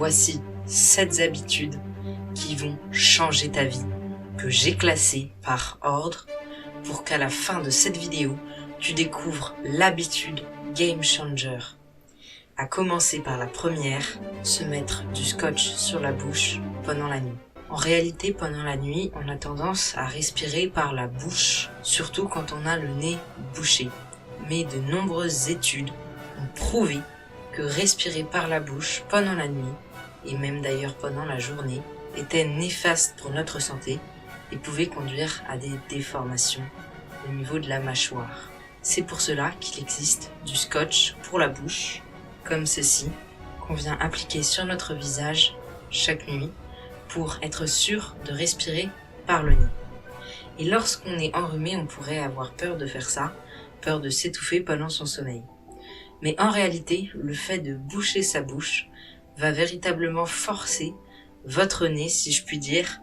Voici 7 habitudes qui vont changer ta vie, que j'ai classées par ordre pour qu'à la fin de cette vidéo, tu découvres l'habitude Game Changer. À commencer par la première, se mettre du scotch sur la bouche pendant la nuit. En réalité, pendant la nuit, on a tendance à respirer par la bouche, surtout quand on a le nez bouché. Mais de nombreuses études ont prouvé que respirer par la bouche pendant la nuit, et même d'ailleurs pendant la journée, était néfaste pour notre santé et pouvait conduire à des déformations au niveau de la mâchoire. C'est pour cela qu'il existe du scotch pour la bouche, comme ceci, qu'on vient appliquer sur notre visage chaque nuit pour être sûr de respirer par le nez. Et lorsqu'on est enrhumé, on pourrait avoir peur de faire ça, peur de s'étouffer pendant son sommeil. Mais en réalité, le fait de boucher sa bouche va véritablement forcer votre nez, si je puis dire,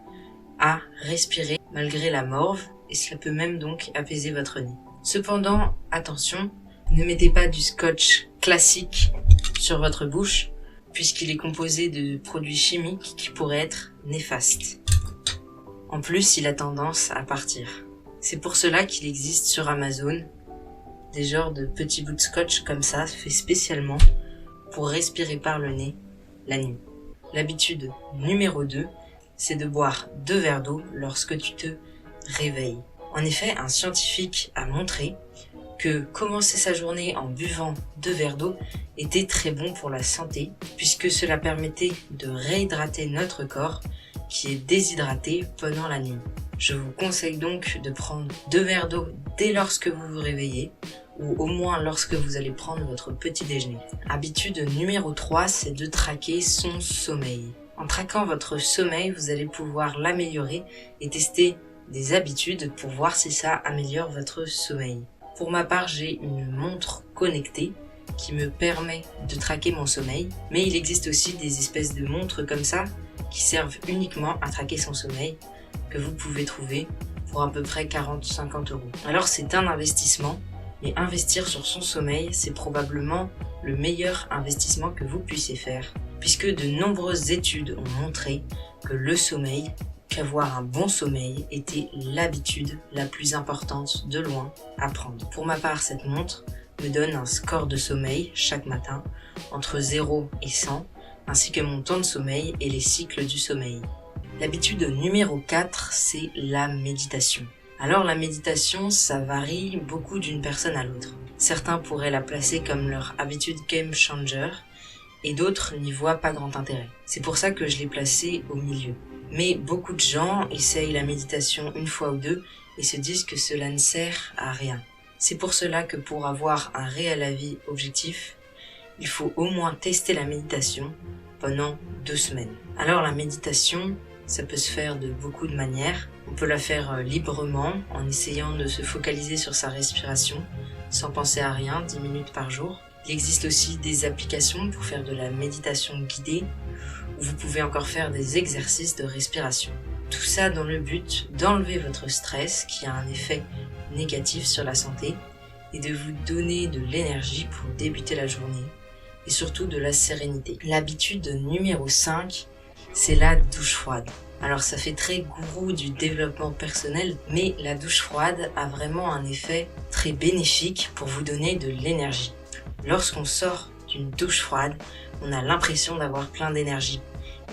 à respirer malgré la morve, et cela peut même donc apaiser votre nez. Cependant, attention, ne mettez pas du scotch classique sur votre bouche, puisqu'il est composé de produits chimiques qui pourraient être néfastes. En plus, il a tendance à partir. C'est pour cela qu'il existe sur Amazon des genres de petits bouts de scotch comme ça, faits spécialement pour respirer par le nez la nuit. L'habitude numéro 2, c'est de boire 2 verres d'eau lorsque tu te réveilles. En effet, un scientifique a montré que commencer sa journée en buvant 2 verres d'eau était très bon pour la santé, puisque cela permettait de réhydrater notre corps qui est déshydraté pendant la nuit. Je vous conseille donc de prendre 2 verres d'eau dès lorsque vous vous réveillez, ou au moins lorsque vous allez prendre votre petit déjeuner. Habitude numéro 3, c'est de traquer son sommeil. En traquant votre sommeil, vous allez pouvoir l'améliorer et tester des habitudes pour voir si ça améliore votre sommeil. Pour ma part, j'ai une montre connectée qui me permet de traquer mon sommeil, mais il existe aussi des espèces de montres comme ça qui servent uniquement à traquer son sommeil, que vous pouvez trouver pour à peu près 40-50 euros. Alors c'est un investissement, mais investir sur son sommeil, c'est probablement le meilleur investissement que vous puissiez faire, puisque de nombreuses études ont montré que le sommeil, qu'avoir un bon sommeil était l'habitude la plus importante de loin à prendre. Pour ma part, cette montre me donne un score de sommeil chaque matin entre 0 et 100, ainsi que mon temps de sommeil et les cycles du sommeil. L'habitude numéro 4, c'est la méditation. Alors la méditation, ça varie beaucoup d'une personne à l'autre. Certains pourraient la placer comme leur habitude game changer et d'autres n'y voient pas grand intérêt. C'est pour ça que je l'ai placée au milieu. Mais beaucoup de gens essayent la méditation une fois ou deux et se disent que cela ne sert à rien. C'est pour cela que pour avoir un réel avis objectif, il faut au moins tester la méditation pendant 2 semaines. Alors la méditation, ça peut se faire de beaucoup de manières. On peut la faire librement en essayant de se focaliser sur sa respiration sans penser à rien 10 minutes par jour. Il existe aussi des applications pour faire de la méditation guidée où vous pouvez encore faire des exercices de respiration. Tout ça dans le but d'enlever votre stress qui a un effet négatif sur la santé et de vous donner de l'énergie pour débuter la journée et surtout de la sérénité. L'habitude numéro 5, c'est la douche froide. Alors ça fait très gourou du développement personnel, mais la douche froide a vraiment un effet très bénéfique pour vous donner de l'énergie. Lorsqu'on sort d'une douche froide, on a l'impression d'avoir plein d'énergie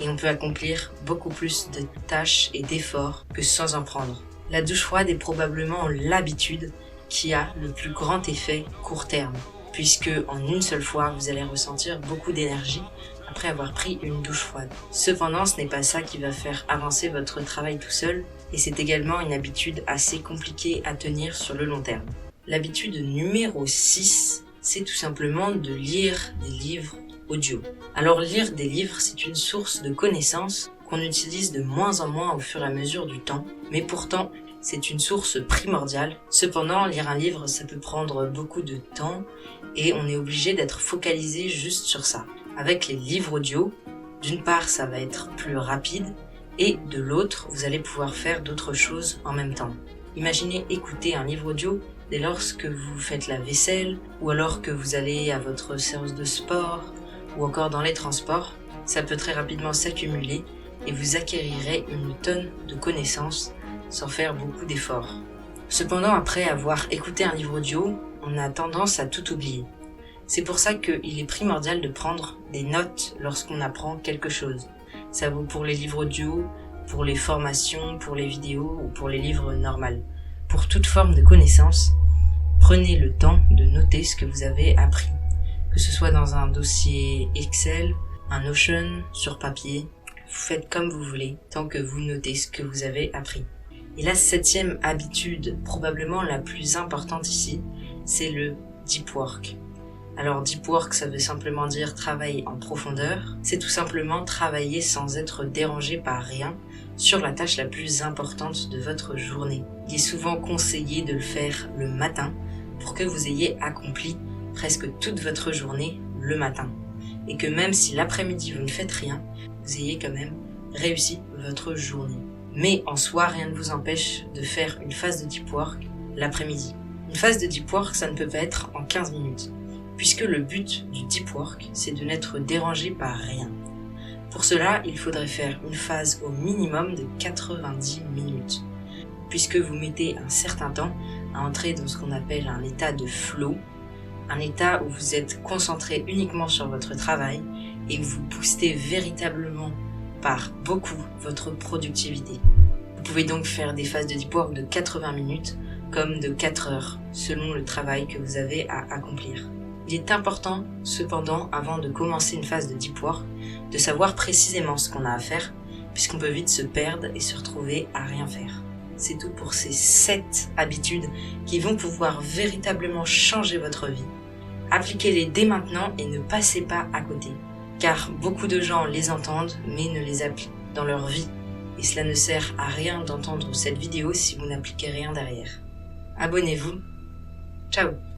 et on peut accomplir beaucoup plus de tâches et d'efforts que sans en prendre. La douche froide est probablement l'habitude qui a le plus grand effet court terme, puisque en une seule fois, vous allez ressentir beaucoup d'énergie après avoir pris une douche froide. Cependant, ce n'est pas ça qui va faire avancer votre travail tout seul, et c'est également une habitude assez compliquée à tenir sur le long terme. L'habitude numéro 6, c'est tout simplement de lire des livres audio. Alors lire des livres, c'est une source de connaissances qu'on utilise de moins en moins au fur et à mesure du temps, mais pourtant, c'est une source primordiale. Cependant, lire un livre, ça peut prendre beaucoup de temps et on est obligé d'être focalisé juste sur ça. Avec les livres audio, d'une part, ça va être plus rapide et de l'autre, vous allez pouvoir faire d'autres choses en même temps. Imaginez écouter un livre audio dès lors que vous faites la vaisselle ou alors que vous allez à votre séance de sport ou encore dans les transports. Ça peut très rapidement s'accumuler et vous acquérirez une tonne de connaissances sans faire beaucoup d'efforts. Cependant, après avoir écouté un livre audio, on a tendance à tout oublier. C'est pour ça qu'il est primordial de prendre des notes lorsqu'on apprend quelque chose. Ça vaut pour les livres audio, pour les formations, pour les vidéos ou pour les livres normaux. Pour toute forme de connaissance, prenez le temps de noter ce que vous avez appris. Que ce soit dans un dossier Excel, un Notion, sur papier, vous faites comme vous voulez, tant que vous notez ce que vous avez appris. Et la 7e habitude, probablement la plus importante ici, c'est le deep work. Alors deep work, ça veut simplement dire travailler en profondeur. C'est tout simplement travailler sans être dérangé par rien sur la tâche la plus importante de votre journée. Il est souvent conseillé de le faire le matin pour que vous ayez accompli presque toute votre journée le matin. Et que même si l'après-midi vous ne faites rien, vous ayez quand même réussi votre journée. Mais en soi, rien ne vous empêche de faire une phase de deep work l'après-midi. Une phase de deep work, ça ne peut pas être en 15 minutes. Puisque le but du deep work, c'est de n'être dérangé par rien. Pour cela, il faudrait faire une phase au minimum de 90 minutes. Puisque vous mettez un certain temps à entrer dans ce qu'on appelle un état de flow, un état où vous êtes concentré uniquement sur votre travail et où vous boostez véritablement par beaucoup votre productivité. Vous pouvez donc faire des phases de deep work de 80 minutes comme de 4 heures, selon le travail que vous avez à accomplir. Il est important, cependant, avant de commencer une phase de deep work, de savoir précisément ce qu'on a à faire, puisqu'on peut vite se perdre et se retrouver à rien faire. C'est tout pour ces 7 habitudes qui vont pouvoir véritablement changer votre vie. Appliquez-les dès maintenant et ne passez pas à côté, car beaucoup de gens les entendent mais ne les appliquent dans leur vie. Et cela ne sert à rien d'entendre cette vidéo si vous n'appliquez rien derrière. Abonnez-vous. Ciao!